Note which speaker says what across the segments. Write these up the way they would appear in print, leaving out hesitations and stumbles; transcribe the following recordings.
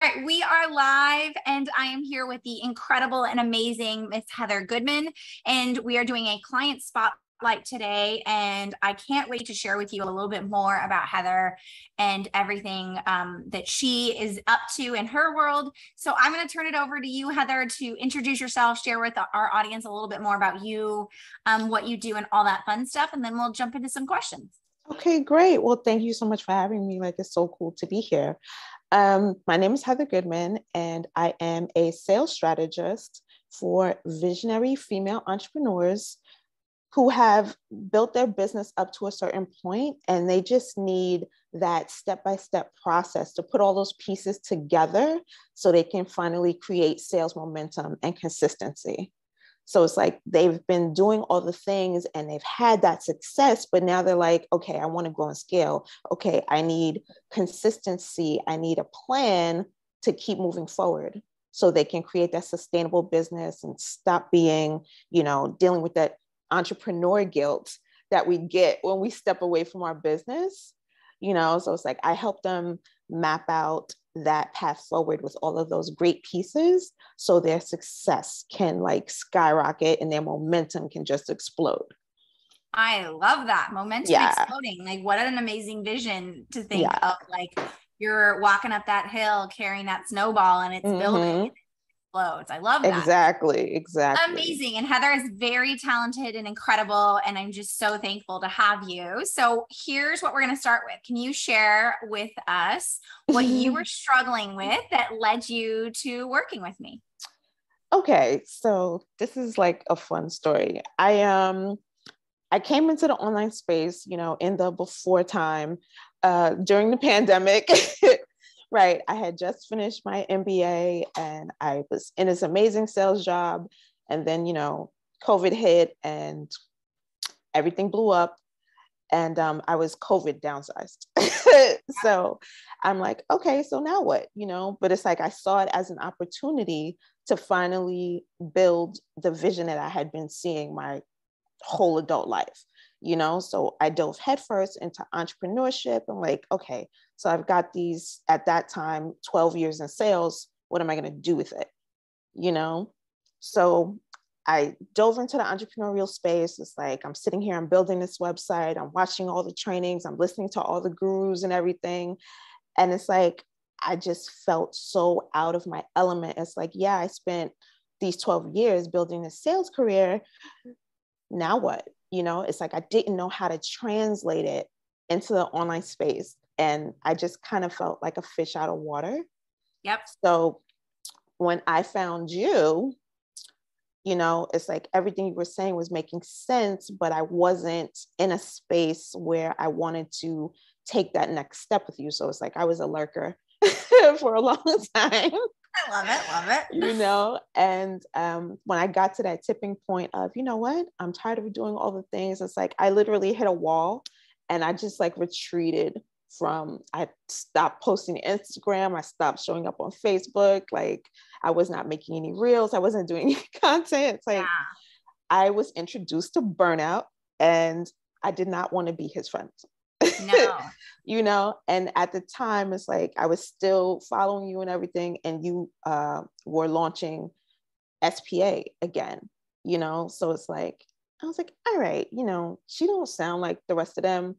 Speaker 1: All right, we are live, and I am here with the incredible and amazing Miss Heather Goodman, and we are doing a client spotlight today. And I can't wait to share with you a little bit more about Heather and everything that she is up to in her world. So I'm going to turn it over to you, Heather, to introduce yourself, share with our audience a little bit more about you, what you do, and all that fun stuff, and then we'll jump into some questions.
Speaker 2: Okay, great. Well, thank you so much for having me. Like, it's so cool to be here. My name is Heather Goodman, and I am a sales strategist for visionary female entrepreneurs who have built their business up to a certain point, and they just need that step-by-step process to put all those pieces together so they can finally create sales momentum and consistency. So it's like they've been doing all the things and they've had that success, but now they're like, okay, I want to grow and scale. Okay, I need consistency. I need a plan to keep moving forward so they can create that sustainable business and stop being, dealing with that entrepreneur guilt that we get when we step away from our business. So it's like I help them map out that path forward with all of those great pieces so their success can like skyrocket and their momentum can just explode.
Speaker 1: I love that. Momentum exploding. Like, what an amazing vision to think of. Like, you're walking up that hill carrying that snowball and it's building. Explodes. I love that.
Speaker 2: Exactly.
Speaker 1: Amazing. And Heather is very talented and incredible, and I'm just so thankful to have you. So here's what we're going to start with. Can you share with us what you were struggling with that led you to working with me?
Speaker 2: Okay, so this is like a fun story. I came into the online space, in the before time, during the pandemic. Right. I had just finished my MBA and I was in this amazing sales job. And then, COVID hit and everything blew up. And I was COVID downsized. So I'm like, okay, so now what? But it's like I saw it as an opportunity to finally build the vision that I had been seeing my whole adult life. So I dove headfirst into entrepreneurship. I'm like, okay, so I've got these, at that time, 12 years in sales. What am I going to do with it? So I dove into the entrepreneurial space. It's like, I'm sitting here, I'm building this website, I'm watching all the trainings, I'm listening to all the gurus and everything. And it's like, I just felt so out of my element. It's like, yeah, I spent these 12 years building a sales career. Now what? It's like I didn't know how to translate it into the online space. And I just kind of felt like a fish out of water.
Speaker 1: Yep.
Speaker 2: So when I found you, it's like everything you were saying was making sense, but I wasn't in a space where I wanted to take that next step with you. So it's like I was a lurker for a long time.
Speaker 1: I love it.
Speaker 2: And when I got to that tipping point of, what, I'm tired of doing all the things. It's like, I literally hit a wall and I just like retreated I stopped posting Instagram. I stopped showing up on Facebook. Like I was not making any reels. I wasn't doing any content. It's like, I was introduced to burnout and I did not want to be his friend.
Speaker 1: No.
Speaker 2: And at the time it's like I was still following you and everything, and you were launching SPA again, so it's like I was like, all right, she don't sound like the rest of them,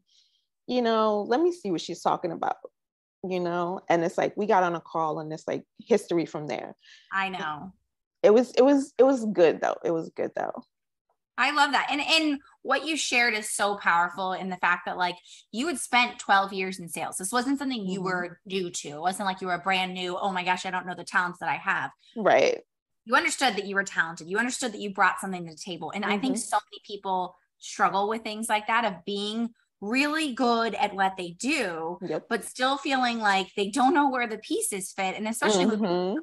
Speaker 2: let me see what she's talking about, and it's like we got on a call and it's like history from there.
Speaker 1: I know.
Speaker 2: It was good though. It was good though.
Speaker 1: I love that. And what you shared is so powerful in the fact that like you had spent 12 years in sales. This wasn't something you were new to. It wasn't like you were brand new. Oh my gosh, I don't know the talents that I have.
Speaker 2: Right.
Speaker 1: You understood that you were talented. You understood that you brought something to the table. And I think so many people struggle with things like that, of being really good at what they do, but still feeling like they don't know where the pieces fit. And especially with the online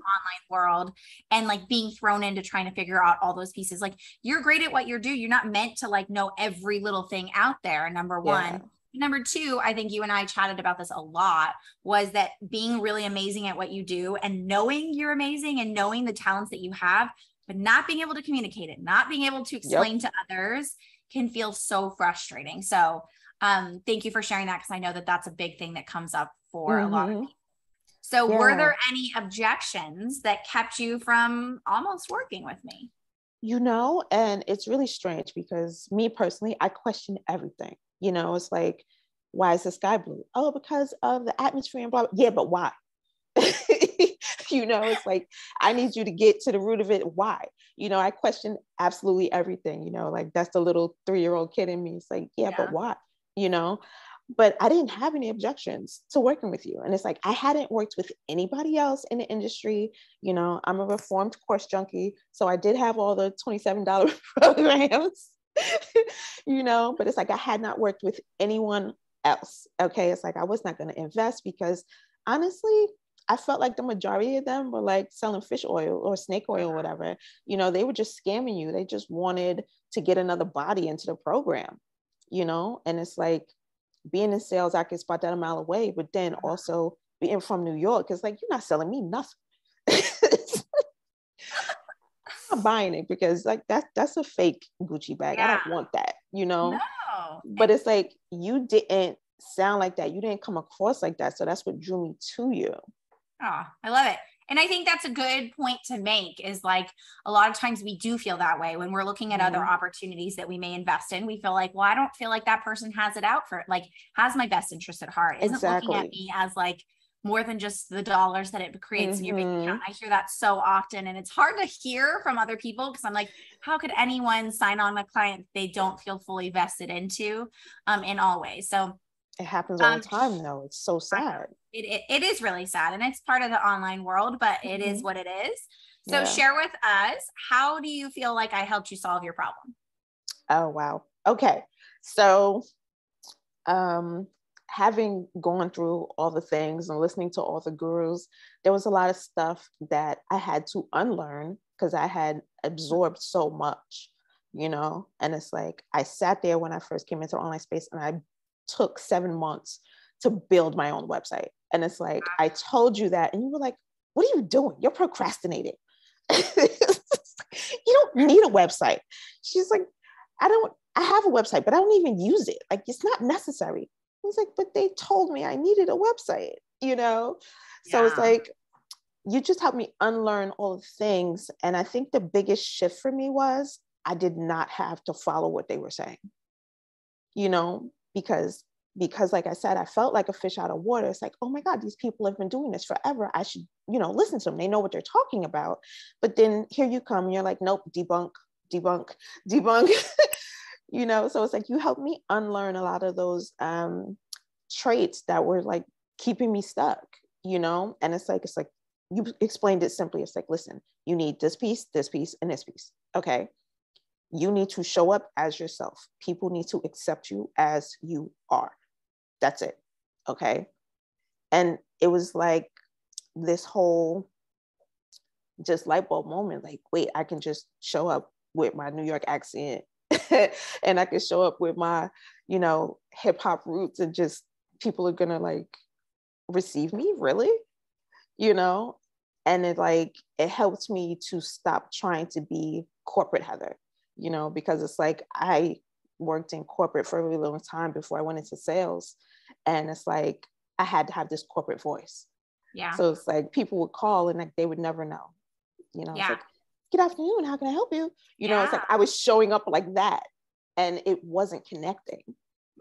Speaker 1: world and like being thrown into trying to figure out all those pieces. Like, you're great at what you do. You're not meant to like know every little thing out there. Number one. Number two, I think you and I chatted about this a lot, was that being really amazing at what you do and knowing you're amazing and knowing the talents that you have, but not being able to communicate it, not being able to explain to others, can feel so frustrating. So thank you for sharing that, because I know that that's a big thing that comes up for a lot of people. So were there any objections that kept you from almost working with me?
Speaker 2: And it's really strange because me personally, I question everything. It's like, why is the sky blue? Oh, because of the atmosphere and blah, blah. Yeah, but why? It's like, I need you to get to the root of it. Why? I question absolutely everything, like that's the little 3-year-old kid in me. It's like, yeah, but why? But I didn't have any objections to working with you. And it's like, I hadn't worked with anybody else in the industry. I'm a reformed course junkie. So I did have all the $27 programs, but it's like, I had not worked with anyone else. Okay. It's like, I was not going to invest because honestly, I felt like the majority of them were like selling fish oil or snake oil or whatever. They were just scamming you. They just wanted to get another body into the program, and it's like, being in sales, I can spot that a mile away, but then also being from New York, it's like, you're not selling me nothing. I'm buying it because like that's a fake Gucci bag. I don't want that,
Speaker 1: No.
Speaker 2: But it's like, you didn't sound like that. You didn't come across like that. So that's what drew me to you.
Speaker 1: Oh, I love it. And I think that's a good point to make, is like, a lot of times we do feel that way when we're looking at other opportunities that we may invest in. We feel like, well, I don't feel like that person has it out for, like, has my best interest at heart, isn't looking at me as like more than just the dollars that it creates in your bank account. I hear that so often, and it's hard to hear from other people because I'm like, how could anyone sign on a client they don't feel fully vested into in all ways? So
Speaker 2: it happens all the time though. It's so sad.
Speaker 1: It is really sad, and it's part of the online world, but it is what it is. So share with us, how do you feel like I helped you solve your problem?
Speaker 2: Oh, wow. Okay. So having gone through all the things and listening to all the gurus, there was a lot of stuff that I had to unlearn because I had absorbed so much, and it's like, I sat there when I first came into the online space and I took 7 months to build my own website. And it's like, I told you that. And you were like, what are you doing? You're procrastinating. You don't need a website. She's like, I have a website, but I don't even use it. Like, it's not necessary. I was like, but they told me I needed a website, So it's like, you just helped me unlearn all the things. And I think the biggest shift for me was I did not have to follow what they were saying, because like I said, I felt like a fish out of water. It's like, oh my God, these people have been doing this forever. I should, listen to them. They know what they're talking about. But then here you come and you're like, nope, debunk. So it's like, you helped me unlearn a lot of those traits that were like keeping me stuck, and it's like, you explained it simply. It's like, listen, you need this piece, and this piece. Okay. You need to show up as yourself. People need to accept you as you are. That's it. Okay. And it was like this whole just light bulb moment. Like, wait, I can just show up with my New York accent and I can show up with my, hip hop roots, and just people are going to like receive me, really, and it helped me to stop trying to be corporate Heather, because it's like, I worked in corporate for a really long time before I went into sales. And it's like, I had to have this corporate voice.
Speaker 1: Yeah.
Speaker 2: So it's like, people would call and like, they would never know, It's like, good afternoon, how can I help you? It's like, I was showing up like that, and it wasn't connecting.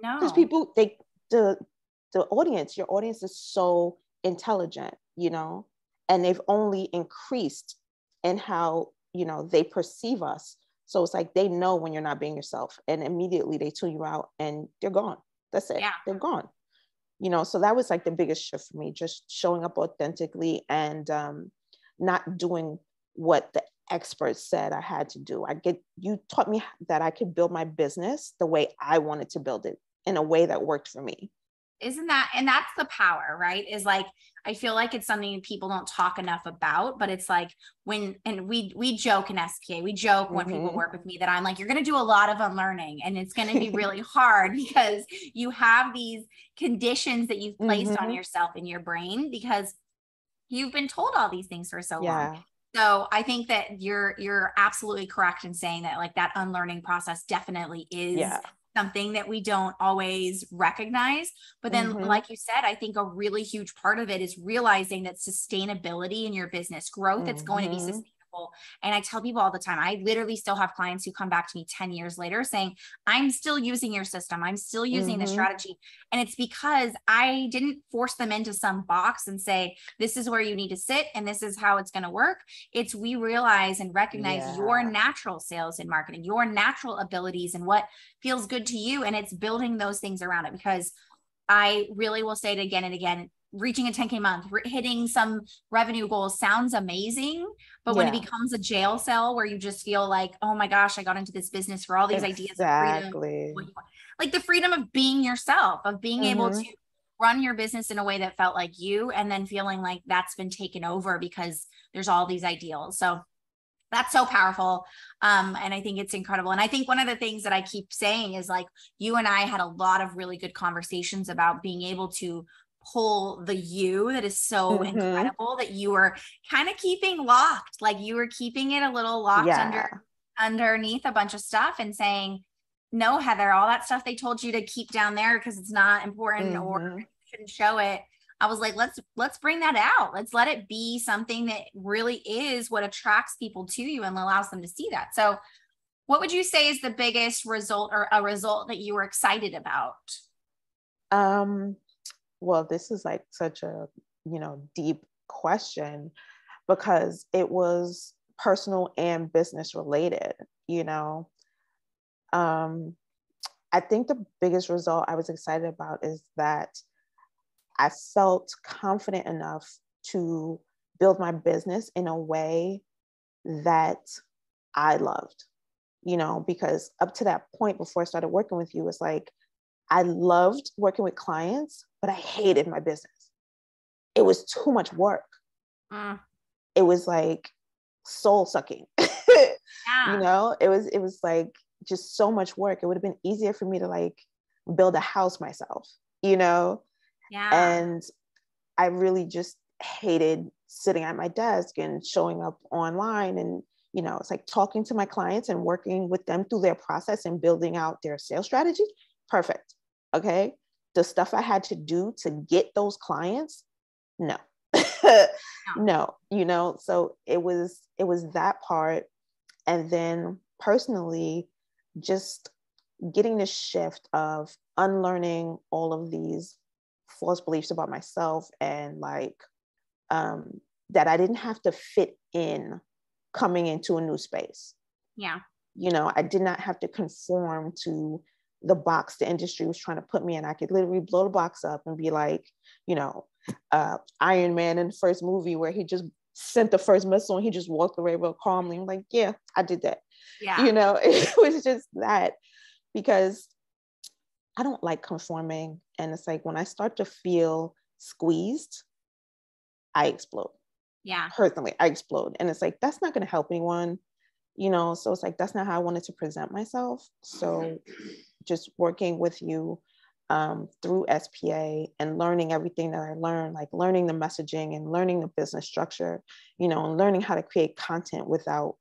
Speaker 1: No.
Speaker 2: Because people, the audience, your audience is so intelligent, and they've only increased in how, they perceive us. So it's like, they know when you're not being yourself, and immediately they tune you out and they're gone. That's it. Yeah. They're gone. So that was like the biggest shift for me, just showing up authentically and not doing what the experts said I had to do. You taught me that I could build my business the way I wanted to build it, in a way that worked for me.
Speaker 1: And that's the power, right? Is like, I feel like it's something people don't talk enough about, but it's like and we joke in SPA, we joke when people work with me that I'm like, you're going to do a lot of unlearning, and it's going to be really hard because you have these conditions that you've placed on yourself in your brain because you've been told all these things for so long. So I think that you're absolutely correct in saying that, like, that unlearning process definitely is something that we don't always recognize. But then, like you said, I think a really huge part of it is realizing that sustainability in your business growth, it's going to be sustainable. And I tell people all the time, I literally still have clients who come back to me 10 years later saying, I'm still using your system. I'm still using the strategy. And it's because I didn't force them into some box and say, this is where you need to sit and this is how it's going to work. It's we realize and recognize your natural sales and marketing, your natural abilities and what feels good to you. And it's building those things around it, because I really will say it again and again, reaching a 10K month, hitting some revenue goals sounds amazing. But when it becomes a jail cell where you just feel like, oh my gosh, I got into this business for all these ideas of freedom, like the freedom of being yourself, of being able to run your business in a way that felt like you, and then feeling like that's been taken over because there's all these ideals. So that's so powerful. And I think it's incredible. And I think one of the things that I keep saying is like, you and I had a lot of really good conversations about being able to pull the you that is so incredible that you were kind of keeping locked. Like you were keeping it a little locked underneath a bunch of stuff and saying, no, Heather, all that stuff they told you to keep down there because it's not important or you shouldn't show it. I was like, let's bring that out. Let's let it be something that really is what attracts people to you and allows them to see that. So what would you say is the biggest result or a result that you were excited about?
Speaker 2: Well, this is like such a, deep question because it was personal and business related, I think the biggest result I was excited about is that I felt confident enough to build my business in a way that I loved, because up to that point before I started working with you, it's like, I loved working with clients, but I hated my business. It was too much work. It was like soul sucking, it was like just so much work. It would have been easier for me to like build a house myself, and I really just hated sitting at my desk and showing up online. And, it's like talking to my clients and working with them through their process and building out their sales strategy. Perfect. Okay. The stuff I had to do to get those clients, no, no, so it was that part. And then personally, just getting the shift of unlearning all of these false beliefs about myself and like that I didn't have to fit in coming into a new space. I did not have to conform to the box the industry was trying to put me in. I could literally blow the box up and be like, Iron Man in the first movie where he just sent the first missile and he just walked away real calmly. I'm like, yeah, I did that. It was just that, because I don't like conforming. And it's like, when I start to feel squeezed, I explode. Personally, I explode. And it's like, that's not going to help anyone, so it's like, that's not how I wanted to present myself. So just working with you through SPA and learning everything that I learned, like learning the messaging and learning the business structure, and learning how to create content without,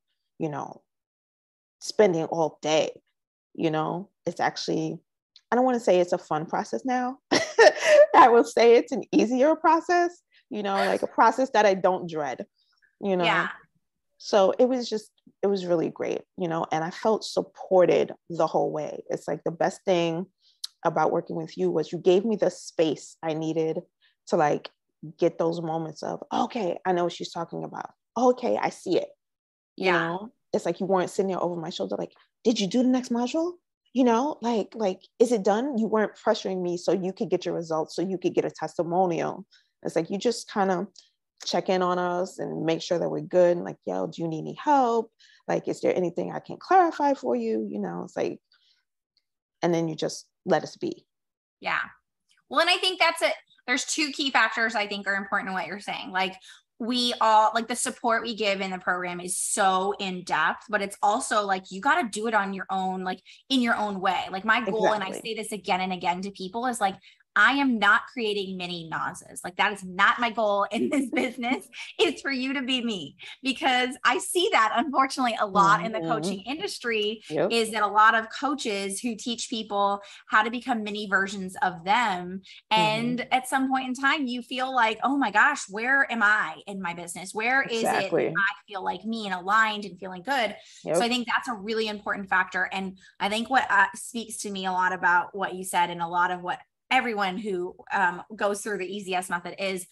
Speaker 2: spending all day, it's actually, I don't want to say it's a fun process now. I will say it's an easier process, like a process that I don't dread, So it was really great, and I felt supported the whole way. It's like the best thing about working with you was you gave me the space I needed to like get those moments of, okay, I know what she's talking about. Okay, I see it. It's like you weren't sitting there over my shoulder like, did you do the next module? Like, is it done? You weren't pressuring me so you could get your results, so you could get a testimonial. It's like, you just kind of check in on us and make sure that we're good. And like, yo, do you need any help? Like, is there anything I can clarify for you? It's like, and then you just let us be.
Speaker 1: Yeah. Well, and I think that's it. There's two key factors I think are important in what you're saying. Like, we all, like, the support we give in the program is so in depth, but it's also like, you got to do it on your own, like in your own way. Like my goal, and I say this again and again to people, is like, I am not creating mini Nazes. Like that is not my goal in this business. It's for you to be me, because I see that unfortunately a lot in the coaching industry.
Speaker 2: Yep.
Speaker 1: Is that a lot of coaches who teach people how to become mini versions of them. And at some point in time, you feel like, oh my gosh, where am I in my business? Where is it that I feel like me and aligned and feeling good?
Speaker 2: Yep.
Speaker 1: So I think that's a really important factor. And I think what speaks to me a lot about what you said, and a lot of what everyone who goes through the EZS method is,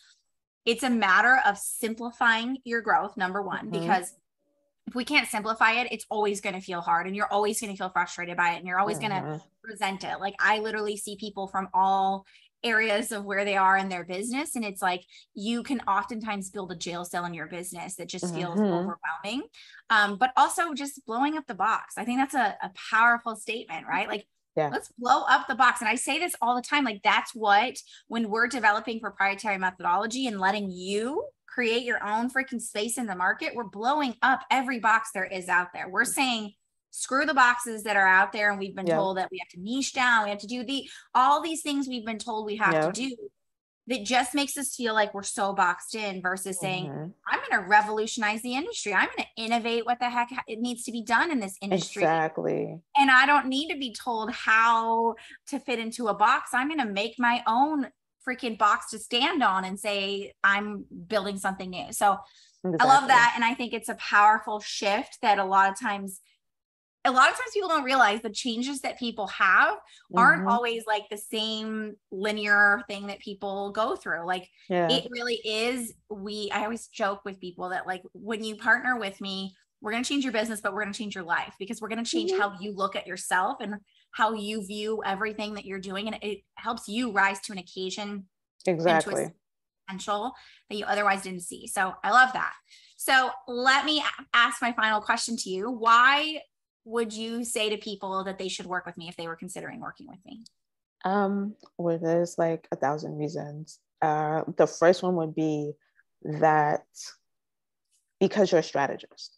Speaker 1: it's a matter of simplifying your growth, number one, because if we can't simplify it, it's always going to feel hard, and you're always going to feel frustrated by it, and you're always going to resent it. Like I literally see people from all areas of where they are in their business, and it's like you can oftentimes build a jail cell in your business that just feels overwhelming. But also just blowing up the box. I think that's a powerful statement, right? Like, let's blow up the box. And I say this all the time. Like that's what, when we're developing proprietary methodology and letting you create your own freaking space in the market, we're blowing up every box there is out there. We're saying, screw the boxes that are out there. And we've been told that we have to niche down. We have to do all these things we've been told we have to do, that just makes us feel like we're so boxed in, versus saying, I'm going to revolutionize the industry. I'm going to innovate what the heck it needs to be done in this industry.
Speaker 2: Exactly.
Speaker 1: And I don't need to be told how to fit into a box. I'm going to make my own freaking box to stand on and say, I'm building something new. So I love that. And I think it's a powerful shift that a lot of times people don't realize the changes that people have aren't always like the same linear thing that people go through. Like it really is. I always joke with people that like, when you partner with me, we're going to change your business, but we're going to change your life, because we're going to change how you look at yourself and how you view everything that you're doing. And it helps you rise to an occasion,
Speaker 2: exactly,
Speaker 1: into a potential that you otherwise didn't see. So I love that. So let me ask my final question to you. Why would you say to people that they should work with me if they were considering working with me?
Speaker 2: Well, there's like 1,000 reasons. The first one would be that because you're a strategist.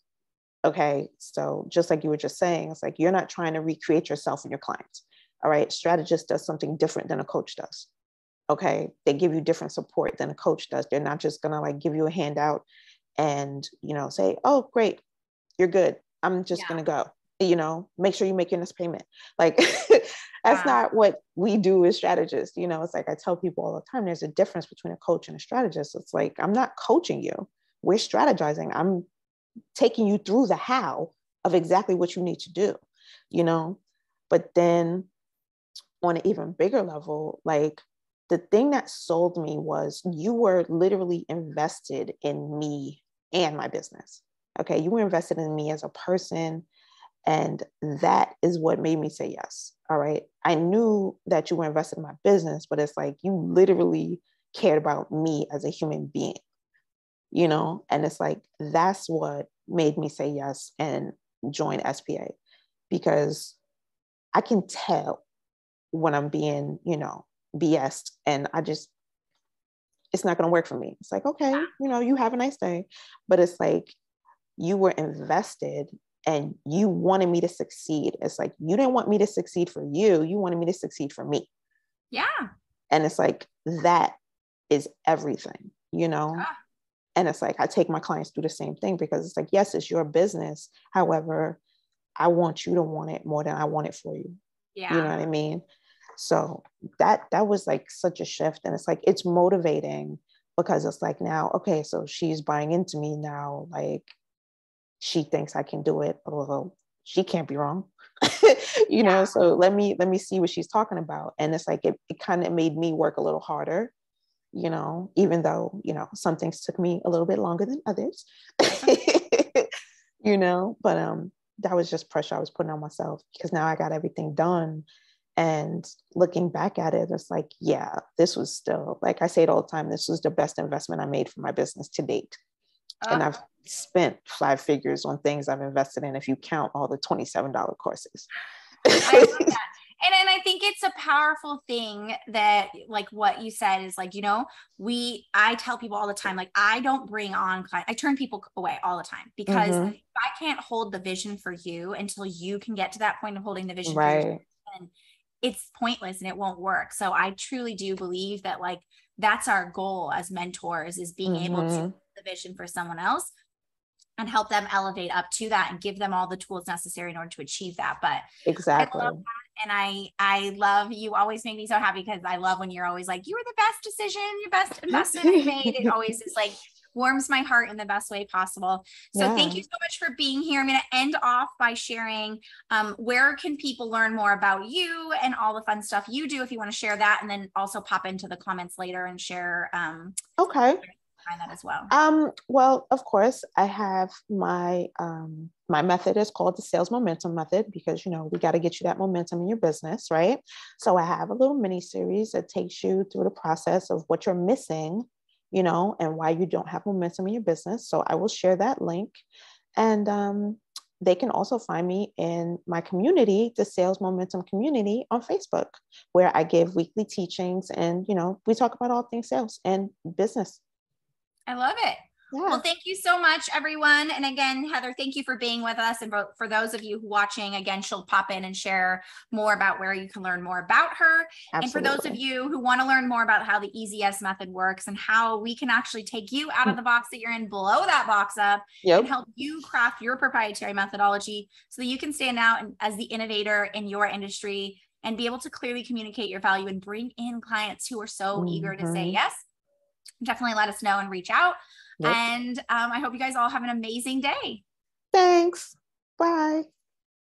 Speaker 2: Okay. So just like you were just saying, it's like, you're not trying to recreate yourself and your clients. All right. Strategist does something different than a coach does. Okay. They give you different support than a coach does. They're not just going to like give you a handout and, say, oh, great, you're good, I'm just going to go, make sure you make your next payment. Like that's not what we do as strategists. It's like, I tell people all the time, there's a difference between a coach and a strategist. It's like, I'm not coaching you. We're strategizing. I'm taking you through the how of exactly what you need to do, but then on an even bigger level, like the thing that sold me was you were literally invested in me and my business. Okay. You were invested in me as a person. And that is what made me say yes. All right. I knew that you were invested in my business, but it's like, you literally cared about me as a human being, and it's like, that's what made me say yes and join SPA, because I can tell when I'm being, BS'd, and it's not going to work for me. It's like, okay, you have a nice day, but it's like, you were invested and you wanted me to succeed. It's like, you didn't want me to succeed for you. You wanted me to succeed for me.
Speaker 1: Yeah.
Speaker 2: And it's like, that is everything, And it's like, I take my clients through the same thing, because it's like, yes, it's your business. However, I want you to want it more than I want it for you.
Speaker 1: Yeah.
Speaker 2: You know what I mean? So that was like such a shift. And it's like, it's motivating, because it's like, now, okay, so she's buying into me now. Like, she thinks I can do it, although she can't be wrong. So let me see what she's talking about. And it's like, it kind of made me work a little harder, even though, some things took me a little bit longer than others, but that was just pressure I was putting on myself, because now I got everything done. And looking back at it, it's like, yeah, this was still, like I say it all the time, this was the best investment I made for my business to date. And I've spent 5 figures on things I've invested in, if you count all the $27 courses.
Speaker 1: I love that. And I think it's a powerful thing that, like what you said is like, I tell people all the time, like, I don't bring on clients. I turn people away all the time, because if I can't hold the vision for you until you can get to that point of holding the vision for yourself, it's pointless and it won't work. So I truly do believe that like, that's our goal as mentors, is being able to the vision for someone else and help them elevate up to that and give them all the tools necessary in order to achieve that. But
Speaker 2: exactly.
Speaker 1: I love that. And I love, you always make me so happy, because I love when you're always like, you were the best decision, your best investment I made. It always is like, warms my heart in the best way possible. So thank you so much for being here. I'm going to end off by sharing where can people learn more about you and all the fun stuff you do, if you want to share that, and then also pop into the comments later and share
Speaker 2: okay,
Speaker 1: find that as well.
Speaker 2: Well, of course, I have my my method is called the sales momentum method, because, you know, we got to get you that momentum in your business, right? So I have a little mini series that takes you through the process of what you're missing, you know, and why you don't have momentum in your business. So I will share that link. And they can also find me in my community, the Sales Momentum Community on Facebook, where I give weekly teachings and, you know, we talk about all things sales and business.
Speaker 1: I love it. Yeah. Well, thank you so much, everyone. And again, Heather, thank you for being with us. And for those of you watching, again, she'll pop in and share more about where you can learn more about her. Absolutely. And for those of you who want to learn more about how the Easy Yes method works and how we can actually take you out of the box that you're in, blow that box up, and help you craft your proprietary methodology so that you can stand out as the innovator in your industry and be able to clearly communicate your value and bring in clients who are so eager to say yes, definitely let us know and reach out. And I hope you guys all have an amazing day.
Speaker 2: Thanks. Bye.